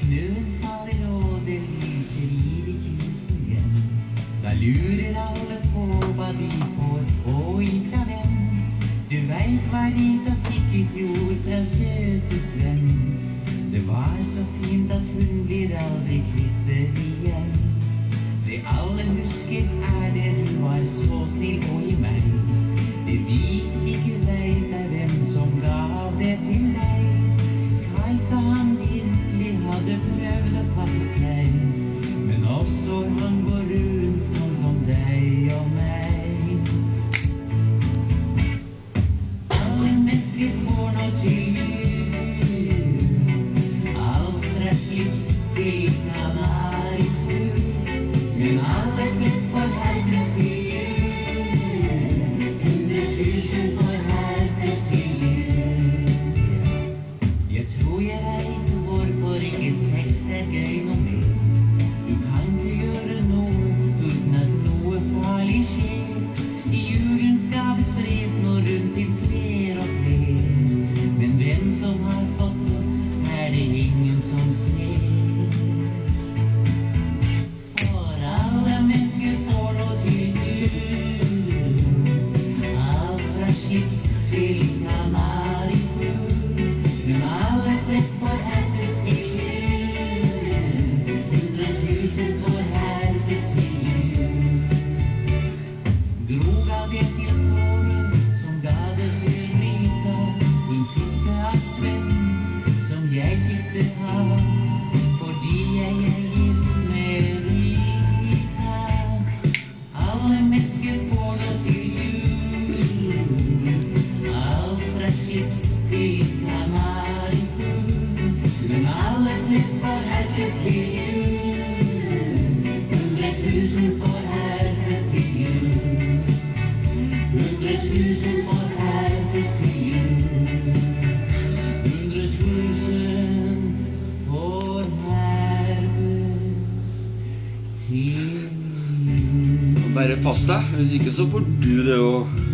snøen faller og det lyser i de tusen hjem. Da lurer alle på hva de får og ifra hvem. Du vet hva Rita fikk i fjor fra søte Sven. Det var så fint at hun blir aldri kvitt det igjen. Det alle husker det du var så snill og i meg. Det vi ikke vet hvem som gav det til deg. Kajsa han virkelig hadde prøvd å passe seg, men også han går rundt sånn som deg og meg. Alle mennesker får nå til jul, alt fra slips til kanarifugl, men aller flest får herpes til jul. 100 000 får herpes til jul. Jeg tror jeg vet hvorfor ikke sex gøy noe mer. Du kan ikke gjøre noe uten at noe farlig skjer. I julens gave spres nå rundt til fler og fler. Men hvem som har fått det, det ingen som ser. For alle mennesker får nå til jul, alt fra slips til kanarifugl, men aller flest får herpes til jul. 100 000 får herpes til jul. Gro ga det til Kåre, som ga det til Rita. Hun fikk det av Sven, som jeg fikk det av, fordi jeg er gift med Rita. Alle mennesker får nå til jul, alt fra slips til kanarifugl, men aller flest får herpes til jul. 100 000 får herpes til jul. 100 000 får herpes til jul. 100 000 får herpes til jul. Bare pass deg, hvis ikke så får du det også.